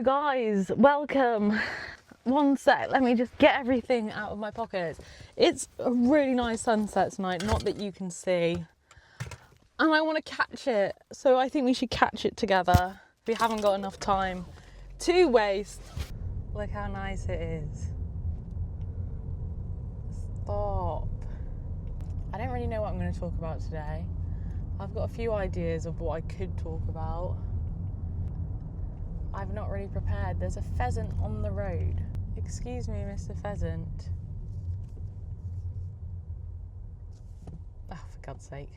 guys, welcome. One sec, let me just get everything out of my pockets. It's a really nice sunset tonight, not that you can see. And I want to catch it, so I think we should catch it together. We haven't got enough time to waste. Look how nice it is. Stop. I don't really know what I'm going to talk about today. I've got a few ideas of what I could talk about. I've not really prepared. There's a pheasant on the road. Excuse me, Mr. Pheasant. Oh, for God's sake.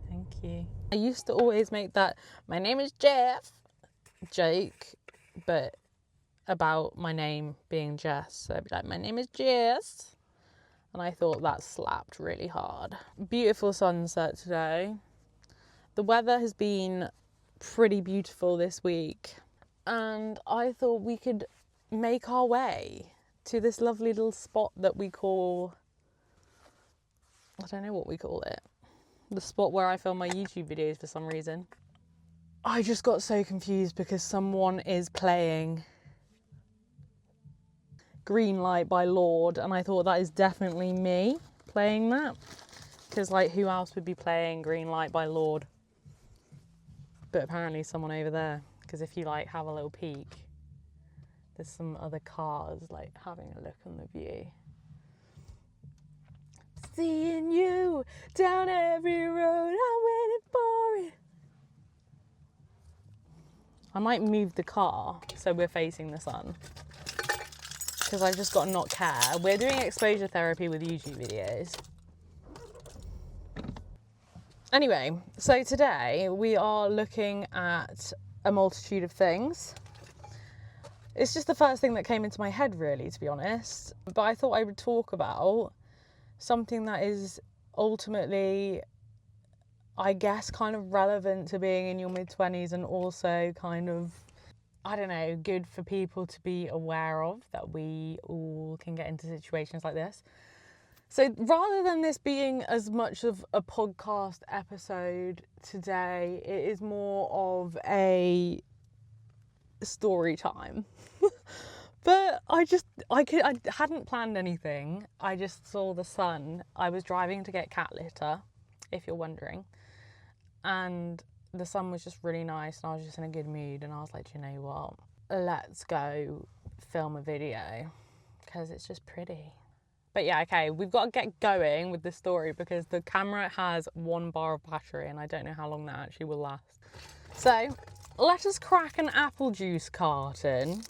Thank you. I used to always make that "my name is Jeff" joke, but about my name being Jess. So I'd be like, "my name is Jess." And I thought that slapped really hard. Beautiful sunset today. The weather has been pretty beautiful this week. And I thought we could make our way to this lovely little spot that we call, I don't know what we call it. The spot where I film my YouTube videos for some reason. I just got so confused because someone is playing Green Light by Lorde, and I thought that is definitely me playing that. Because, like, who else would be playing Green Light by Lorde? But apparently someone over there. Because if you, like, have a little peek, there's some other cars, like, having a look on the view. Seeing you down every road, I'm waiting for it. I might move the car so we're facing the sun. Because I've just got to not care. We're doing exposure therapy with YouTube videos. Anyway, so today we are looking at a multitude of things. It's just the first thing that came into my head, really, to be honest. But I thought I would talk about something that is ultimately, I guess, kind of relevant to being in your mid-20s and also kind of, I don't know, good for people to be aware of, that we all can get into situations like this. So rather than this being as much of a podcast episode today, it is more of a story time. But I hadn't planned anything. I just saw the sun. I was driving to get cat litter, if you're wondering. And the sun was just really nice and I was just in a good mood. And I was like, you know what? Let's go film a video because it's just pretty. But yeah, okay, we've got to get going with this story because the camera has 1 bar of battery and I don't know how long that actually will last. So let us crack an apple juice carton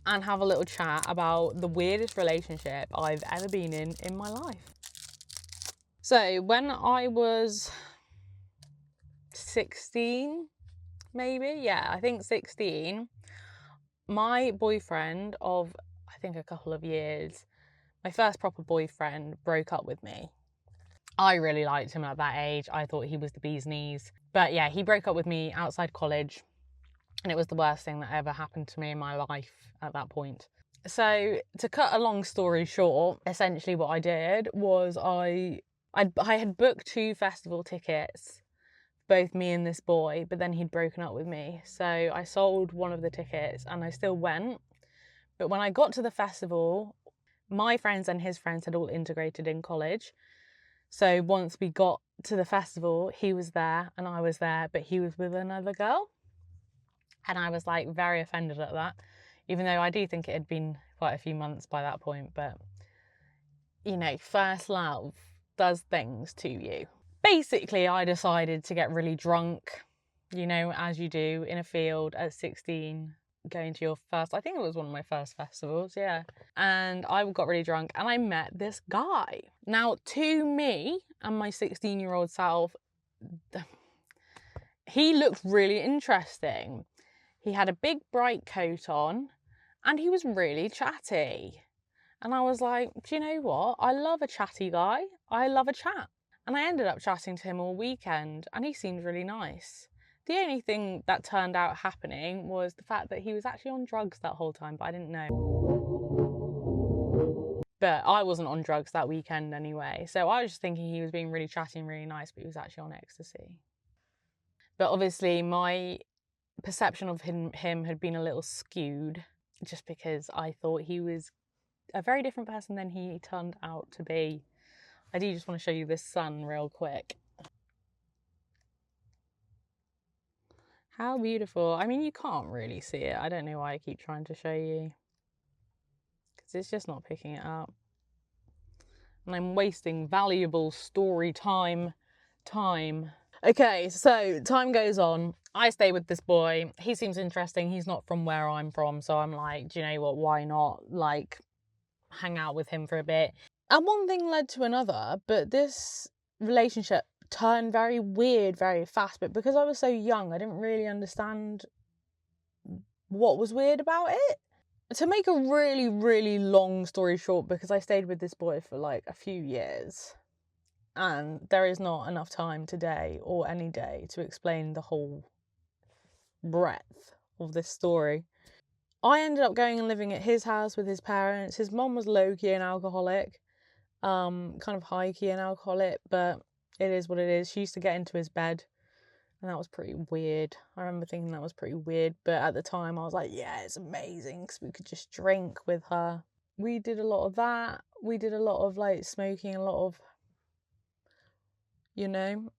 and have a little chat about the weirdest relationship I've ever been in my life. So when I was 16, maybe, yeah, I think 16, my boyfriend of, I think, a couple of years, my first proper boyfriend, broke up with me. I really liked him at that age. I thought he was the bee's knees. But yeah, he broke up with me outside college. And it was the worst thing that ever happened to me in my life at that point. So to cut a long story short, essentially what I did was I had booked 2 festival tickets, both me and this boy, but then he'd broken up with me. So I sold one of the tickets and I still went. But when I got to the festival, my friends and his friends had all integrated in college. So once we got to the festival, he was there and I was there, but he was with another girl. And I was like very offended at that, even though I do think it had been quite a few months by that point. But, you know, first love does things to you. Basically, I decided to get really drunk, you know, as you do in a field at 16, going to your first, I think it was one of my first festivals, yeah. And I got really drunk and I met this guy. Now, to me and my 16-year-old self, he looked really interesting. He had a big bright coat on and he was really chatty. And I was like, do you know what? I love a chatty guy. I love a chat. And I ended up chatting to him all weekend and he seemed really nice. The only thing that turned out happening was the fact that he was actually on drugs that whole time, but I didn't know. But I wasn't on drugs that weekend anyway. So I was just thinking he was being really chatty and really nice, but he was actually on ecstasy. But obviously my perception of him had been a little skewed just because I thought he was a very different person than he turned out to be. I do just want to show you this sun real quick. How beautiful. I mean, you can't really see it. I don't know why I keep trying to show you, because it's just not picking it up. And I'm wasting valuable story time. Okay, so time goes on. I stay with this boy. He seems interesting. He's not from where I'm from, so I'm like, do you know what? Why not, like, hang out with him for a bit? And one thing led to another, but this relationship turned very weird very fast. But because I was so young, I didn't really understand what was weird about it. To make a really, really long story short, because I stayed with this boy for like a few years, and there is not enough time today or any day to explain the whole breadth of this story. I ended up going and living at his house with his parents. His mom was low-key an alcoholic, kind of high-key an alcoholic, but it is what it is. She used to get into his bed, and that was pretty weird. I remember thinking that was pretty weird, but at the time I was like, yeah, it's amazing because we could just drink with her. We did a lot of that. We did a lot of like smoking, a lot of, you know,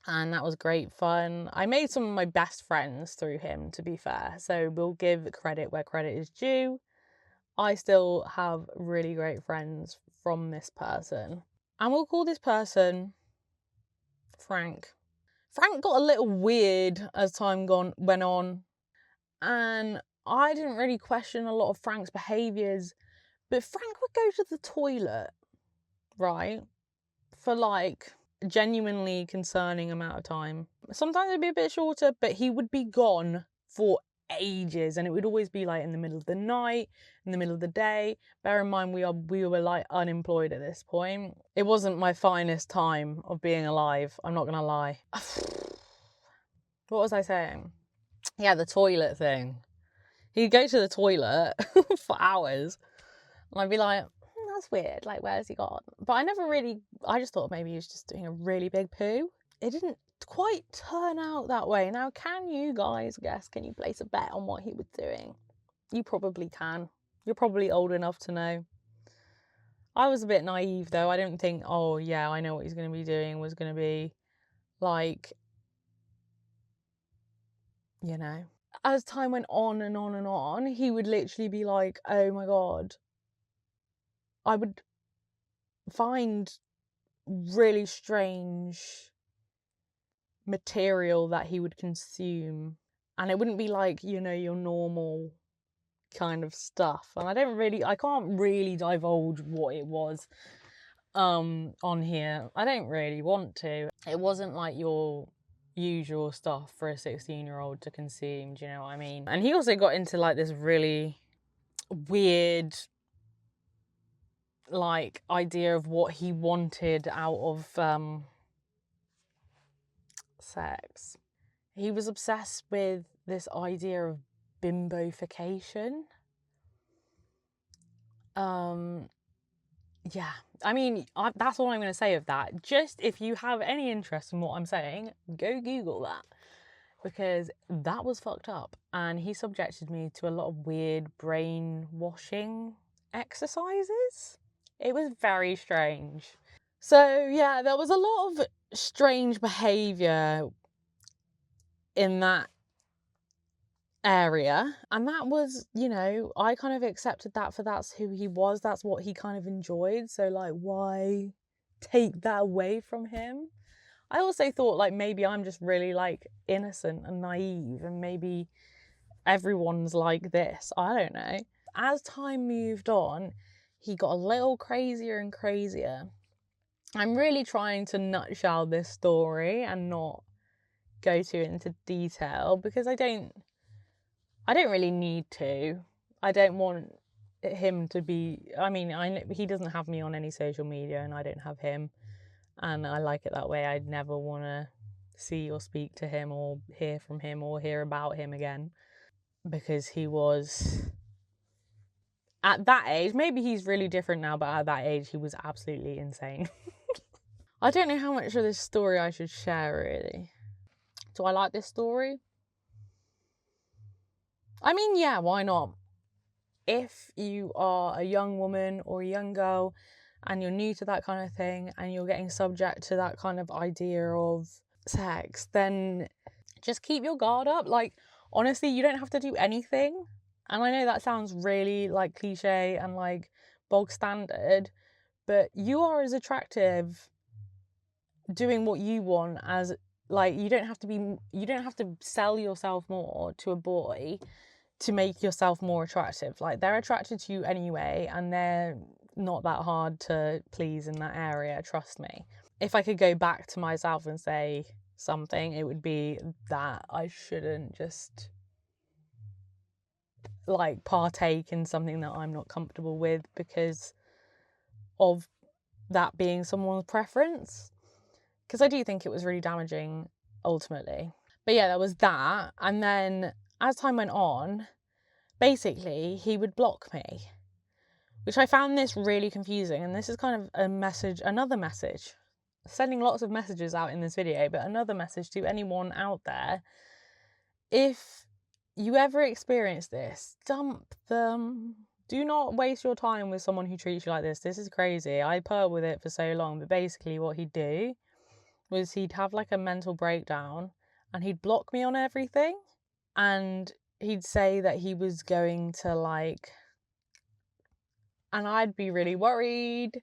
and that was great fun. I made some of my best friends through him, to be fair, so we'll give credit where credit is due. I still have really great friends from this person, and we'll call this person Frank. Frank got a little weird as time went on, and I didn't really question a lot of Frank's behaviours, but Frank would go to the toilet, right, for like a genuinely concerning amount of time. Sometimes it'd be a bit shorter, but he would be gone for ages, and it would always be like in the middle of the night, in the middle of the day. Bear in mind we were like unemployed at this point. It wasn't my finest time of being alive, I'm not gonna lie. What was I saying? Yeah, the toilet thing. He'd go to the toilet for hours, and I'd be like, that's weird, like, where's he gone? But I just thought maybe he was just doing a really big poo. It didn't quite turn out that way. Now, can you guys guess? Can you place a bet on what he was doing? You probably can. You're probably old enough to know. I was a bit naive, though. I didn't think, oh, yeah, I know what he's going to be doing was going to be, like, you know. As time went on and on and on, he would literally be like, oh, my God. I would find really strange material that he would consume, and it wouldn't be like, you know, your normal kind of stuff. And I can't really divulge what it was on here. I don't really want to. It wasn't like your usual stuff for a 16-year-old to consume, do you know what I mean? And he also got into like this really weird like idea of what he wanted out of sex. He was obsessed with this idea of bimbofication. Yeah, I mean, that's all I'm going to say of that. Just if you have any interest in what I'm saying, go Google that, because that was fucked up. And he subjected me to a lot of weird brainwashing exercises. It was very strange. So yeah, there was a lot of strange behaviour in that area, and that was, you know, I kind of accepted that for that's who he was, that's what he kind of enjoyed, so like, why take that away from him? I also thought like maybe I'm just really like innocent and naive, and maybe everyone's like this, I don't know. As time moved on, he got a little crazier and crazier. I'm really trying to nutshell this story and not go too into detail, because I don't really need to. I don't want him to be, I mean, he doesn't have me on any social media, and I don't have him, and I like it that way. I'd never want to see or speak to him or hear from him or hear about him again, because he was, at that age, maybe he's really different now, but at that age he was absolutely insane. I don't know how much of this story I should share, really. Do I like this story? I mean, yeah, why not? If you are a young woman or a young girl and you're new to that kind of thing and you're getting subject to that kind of idea of sex, then just keep your guard up. Like, honestly, you don't have to do anything. And I know that sounds really like cliche and like bog standard, but you are as attractive doing what you want as, like, you don't have to sell yourself more to a boy to make yourself more attractive. Like, they're attracted to you anyway, and they're not that hard to please in that area, trust me. If I could go back to myself and say something, it would be that I shouldn't just like partake in something that I'm not comfortable with because of that being someone's preference, because I do think it was really damaging ultimately. But yeah, there was that. And then as time went on, basically he would block me, which I found this really confusing. And this is kind of another message, sending lots of messages out in this video, but another message to anyone out there. If you ever experience this, dump them. Do not waste your time with someone who treats you like this. This is crazy. I put up with it for so long, but basically what he'd do was he'd have like a mental breakdown and he'd block me on everything, and he'd say that he was going to like, and I'd be really worried.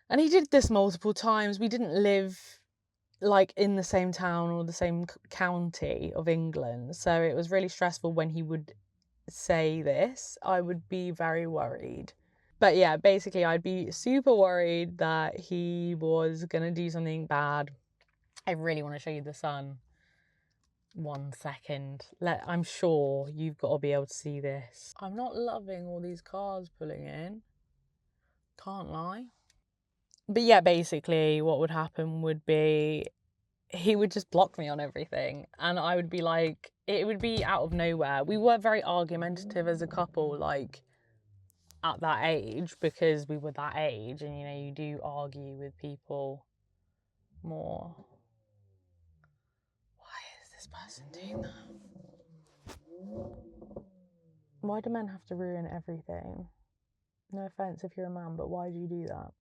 And he did this multiple times. We didn't live like in the same town or the same county of England, so it was really stressful when he would say this. I would be very worried. But yeah, basically I'd be super worried that he was gonna do something bad. I really want to show you the sun. 1 second. I'm sure you've got to be able to see this. I'm not loving all these cars pulling in, can't lie. But yeah, basically what would happen would be he would just block me on everything, and I would be like, it would be out of nowhere. We were very argumentative as a couple, like at that age, because we were that age, and you know, you do argue with people more. Why is this person doing that? Why do men have to ruin everything? No offense if you're a man, but why do you do that?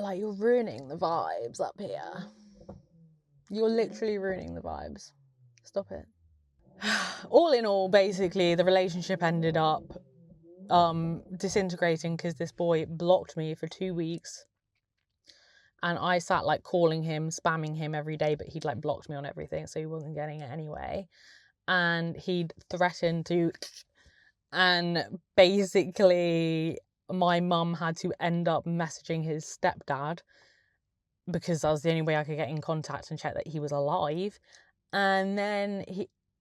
Like, you're ruining the vibes up here. You're literally ruining the vibes. Stop it. All in all, basically, the relationship ended up disintegrating because this boy blocked me for 2 weeks. And I sat like calling him, spamming him every day, but he'd like blocked me on everything, so he wasn't getting it anyway. And he'd threatened to, and basically my mum had to end up messaging his stepdad because that was the only way I could get in contact and check that he was alive. And then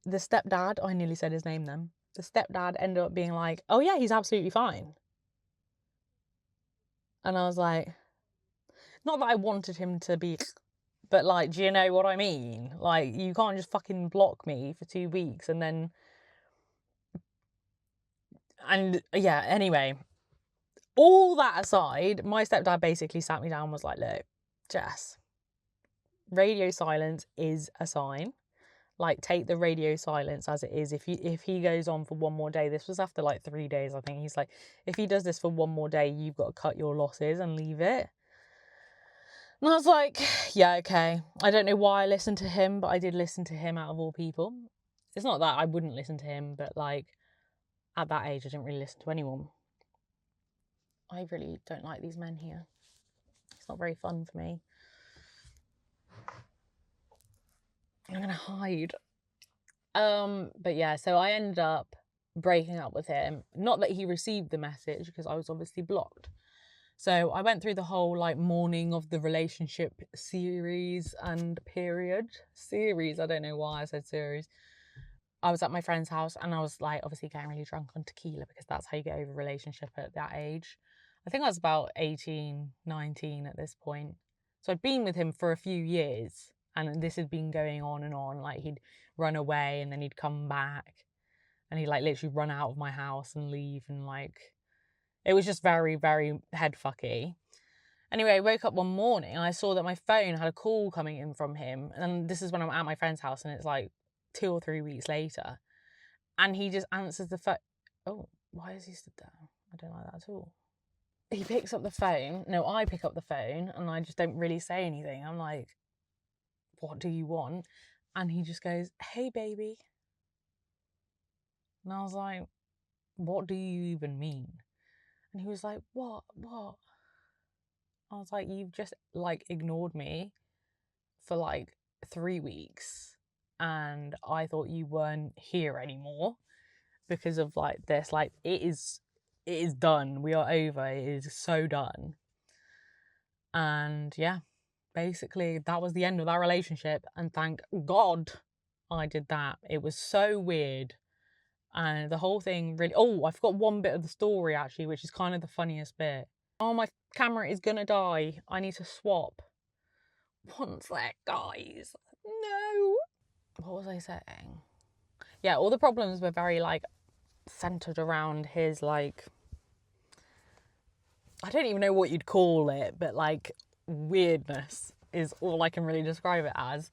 the stepdad, I nearly said his name then, the stepdad ended up being like, oh yeah, he's absolutely fine. And I was like, not that I wanted him to be, but like, do you know what I mean? Like, you can't just fucking block me for 2 weeks and then, and yeah, anyway, all that aside, my stepdad basically sat me down and was like, look, Jess, radio silence is a sign. Like, take the radio silence as it is. If he goes on for one more day, this was after like 3 days, I think. He's like, if he does this for one more day, you've got to cut your losses and leave it. And I was like, yeah, okay. I don't know why I listened to him, but I did listen to him out of all people. It's not that I wouldn't listen to him, but like, at that age, I didn't really listen to anyone. I really don't like these men here. It's not very fun for me. I'm gonna hide. But yeah, so I ended up breaking up with him. Not that he received the message, because I was obviously blocked. So I went through the whole like mourning of the relationship series and period. Series, I don't know why I said series. I was at my friend's house and I was like obviously getting really drunk on tequila because that's how you get over a relationship at that age. I think I was about 18, 19 at this point. So I'd been with him for a few years and this had been going on and on. Like, he'd run away and then he'd come back and he'd like literally run out of my house and leave, and like, it was just very, very head fucky. Anyway, I woke up one morning and I saw that my phone had a call coming in from him. And this is when I'm at my friend's house and it's like 2 or 3 weeks later. And he just answers the phone. Oh, why is he stood there? I don't like that at all. He picks up the phone. No, I pick up the phone and I just don't really say anything. I'm like, what do you want? And he just goes, hey, baby. And I was like, what do you even mean? And he was like, what? I was like, you've just like ignored me for like 3 weeks and I thought you weren't here anymore because of like this. Like, it is done. We are over. It is so done. And yeah, basically that was the end of that relationship, and thank God I did that. It was so weird. And the whole thing really... Oh, I forgot one bit of the story actually, which is kind of the funniest bit. Oh, my camera is gonna die. I need to swap. One sec, guys. No. What was I saying? Yeah, all the problems were very like centered around his like... I don't even know what you'd call it, but like weirdness is all I can really describe it as.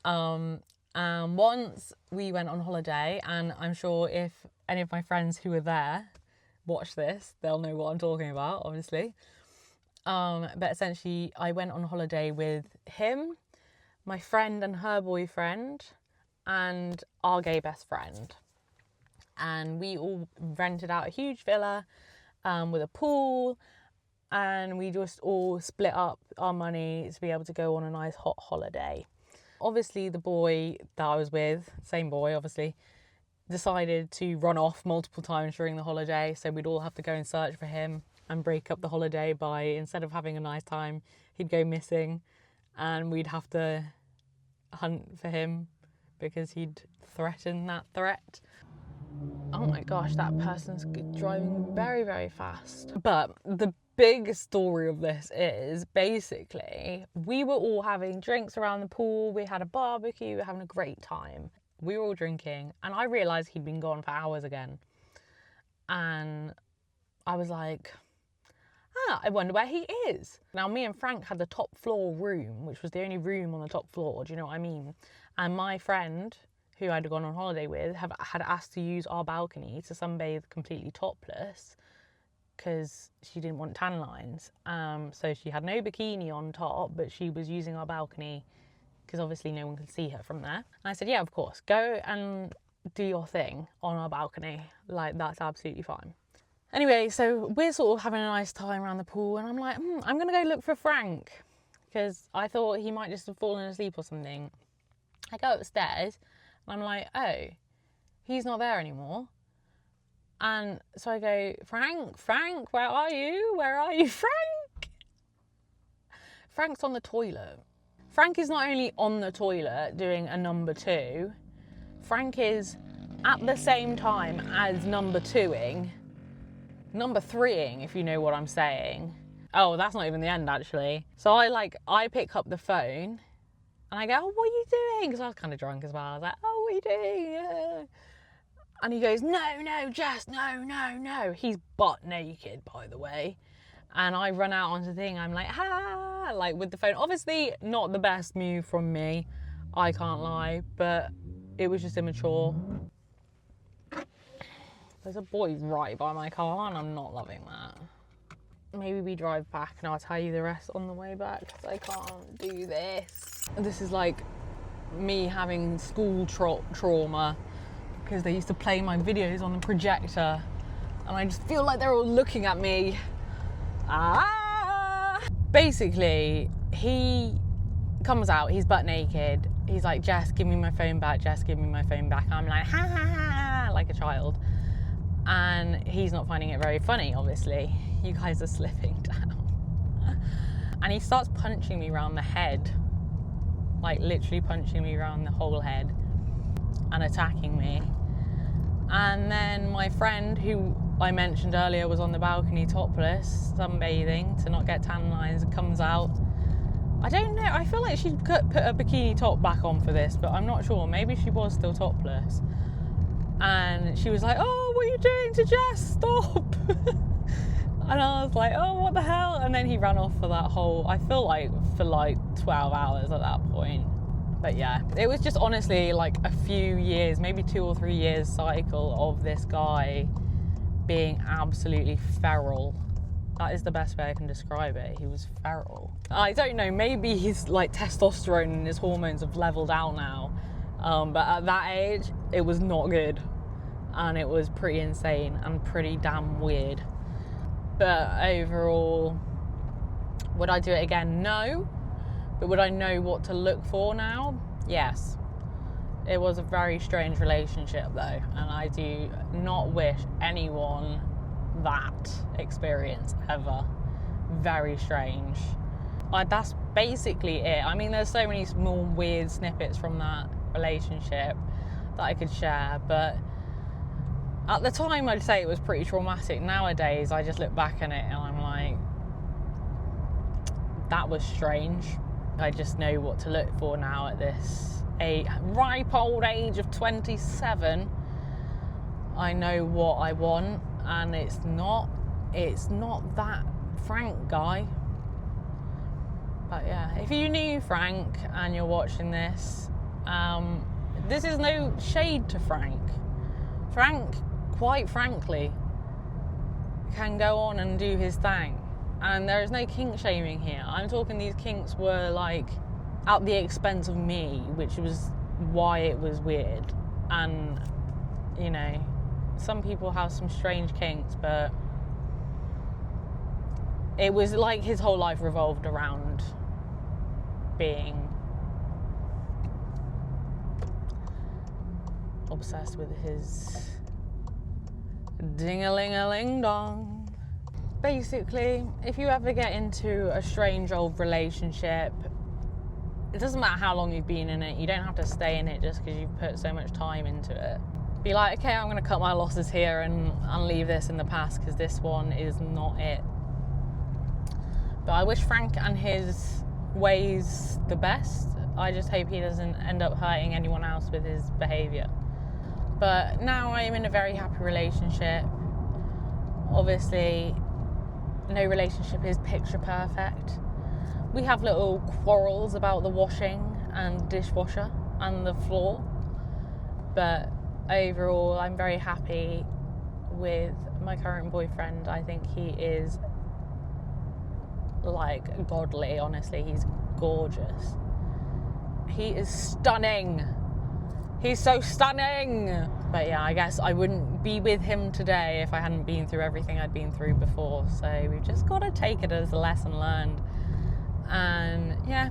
Once we went on holiday, and I'm sure if any of my friends who were there watch this, they'll know what I'm talking about, obviously. But essentially, I went on holiday with him, my friend and her boyfriend, and our gay best friend. And we all rented out a huge villa with a pool, and we just all split up our money to be able to go on a nice hot holiday. Obviously, the boy that I was with, same boy obviously, decided to run off multiple times during the holiday, so we'd all have to go and search for him and break up the holiday by, instead of having a nice time, he'd go missing and we'd have to hunt for him because he'd threatened that threat. Oh my gosh, that person's driving very, very fast. But the big story of this is basically we were all having drinks around the pool. We had a barbecue, we were having a great time. We were all drinking and I realised he'd been gone for hours again. And I was like, I wonder where he is. Now, me and Frank had the top floor room, which was the only room on the top floor, do you know what I mean? And my friend, who I'd gone on holiday with, had asked to use our balcony to sunbathe completely topless because she didn't want tan lines. So she had no bikini on top, but she was using our balcony because obviously no one could see her from there. And I said, yeah, of course, go and do your thing on our balcony. Like, that's absolutely fine. Anyway, so we're sort of having a nice time around the pool, and I'm like, I'm going to go look for Frank because I thought he might just have fallen asleep or something. I go upstairs and I'm like, oh, he's not there anymore. And so I go, Frank, where are you, Frank? Frank's on the toilet. Frank is not only on the toilet doing a number 2, Frank is at the same time as number 2ing, number 3ing, if you know what I'm saying. Oh, that's not even the end actually. So I pick up the phone and I go, oh, what are you doing? Because I was kind of drunk as well. I was like, oh, what are you doing? Yeah. And he goes, no, Jess, no. He's butt naked, by the way. And I run out onto the thing. I'm like, like with the phone. Obviously not the best move from me, I can't lie, but it was just immature. There's a boy right by my car and I'm not loving that. Maybe we drive back and I'll tell you the rest on the way back because I can't do this. This is like me having school trauma because they used to play my videos on the projector and I just feel like they're all looking at me. Basically, he comes out, he's butt naked. He's like, Jess, give me my phone back. Jess, give me my phone back. I'm like, ha, like a child. And he's not finding it very funny, obviously. You guys are slipping down. And he starts punching me around the head. Like literally punching me around the whole head and attacking me. And then my friend, who I mentioned earlier was on the balcony topless, sunbathing to not get tan lines, comes out. I don't know, I feel like she could put a bikini top back on for this, but I'm not sure. Maybe she was still topless. And she was like, oh, what are you doing to Jess? Stop. And I was like, oh, what the hell? And then he ran off for that whole, I feel like for like 12 hours at that point. But yeah, it was just honestly like a few years, maybe 2 or 3 years cycle of this guy being absolutely feral. That is the best way I can describe it. He was feral. I don't know, maybe his like testosterone and his hormones have leveled out now. But at that age, it was not good. And it was pretty insane and pretty damn weird. But overall, would I do it again? No. But would I know what to look for now? Yes. It was a very strange relationship though, and I do not wish anyone that experience ever. Very strange. That's basically it. I mean, there's so many small weird snippets from that relationship that I could share, but at the time I'd say it was pretty traumatic. Nowadays I just look back on it and I'm like, that was strange. I just know what to look for now at this ripe old age of 27. I know what I want, and it's not that Frank guy. But yeah, if you knew Frank and you're watching this, this is no shade to Frank. Frank, quite frankly, can go on and do his thing. And there is no kink shaming here. I'm talking these kinks were like at the expense of me, which was why it was weird. And, you know, some people have some strange kinks, but it was like his whole life revolved around being obsessed with his ding-a-ling-a-ling-dong. Basically, if you ever get into a strange old relationship, it doesn't matter how long you've been in it. You don't have to stay in it just because you've put so much time into it. Be like, okay, I'm going to cut my losses here and leave this in the past because this one is not it. But I wish Frank and his ways the best. I just hope he doesn't end up hurting anyone else with his behaviour. But now I am in a very happy relationship. Obviously, no relationship is picture perfect. We have little quarrels about the washing and the dishwasher and the floor. But overall, I'm very happy with my current boyfriend. I think he is like godly, honestly. He's gorgeous. He is stunning. He's so stunning. But yeah, I guess I wouldn't be with him today if I hadn't been through everything I'd been through before. So we've just got to take it as a lesson learned. And yeah,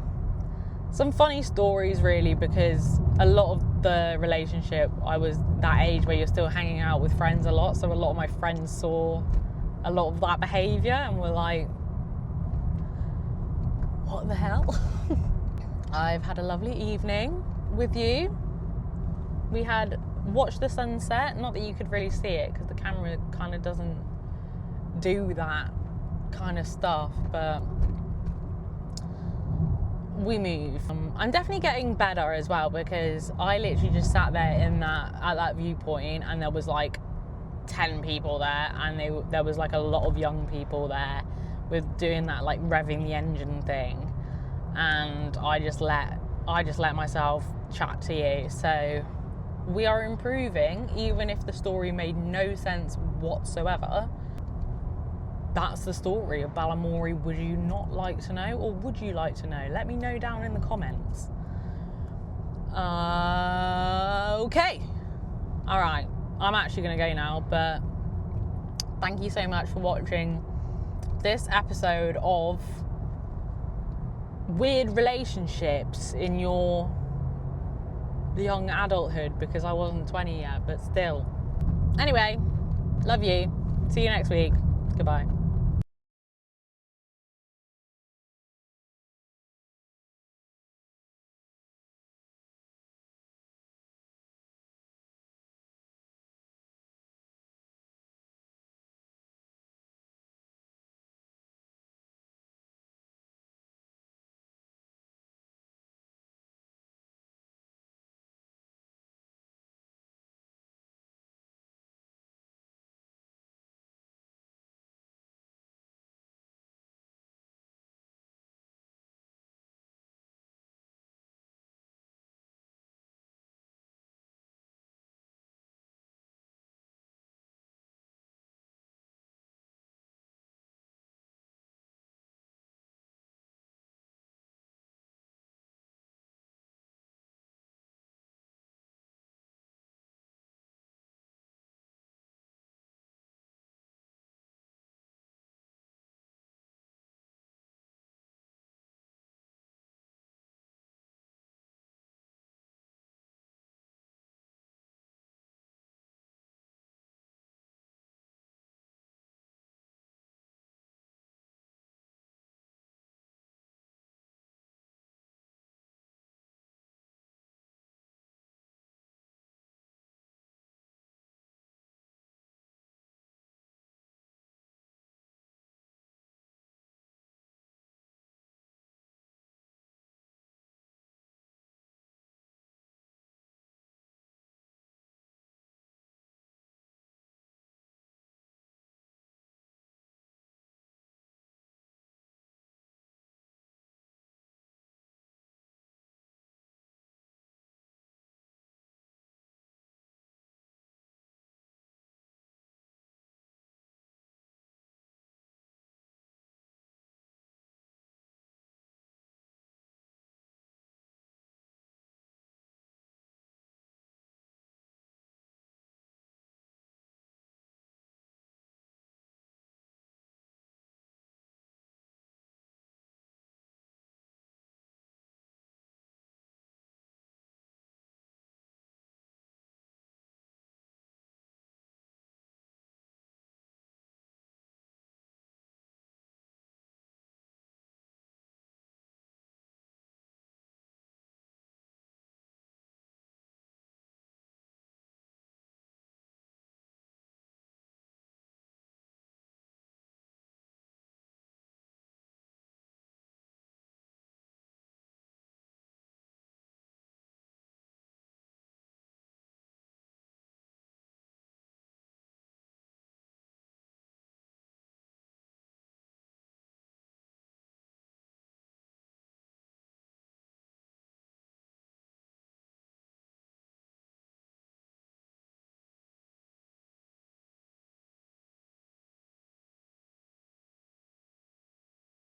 some funny stories really, because a lot of the relationship, I was that age where you're still hanging out with friends a lot. So a lot of my friends saw a lot of that behaviour and were like, what the hell? I've had a lovely evening with you. We had watched the sunset. Not that you could really see it because the camera kind of doesn't do that kind of stuff, but we move. I'm definitely getting better as well, because I literally just sat there at that viewpoint and there was like 10 people there, and there was like a lot of young people there with doing that like revving the engine thing, and I just let myself chat to you. So we are improving, even if the story made no sense whatsoever. That's the story of Balamory. Would you not like to know, or would you like to know? Let me know down in the comments. Okay. All right. I'm actually going to go now, but thank you so much for watching this episode of weird relationships in your young adulthood, because I wasn't 20 yet, but still. Anyway, love you. See you next week. Goodbye.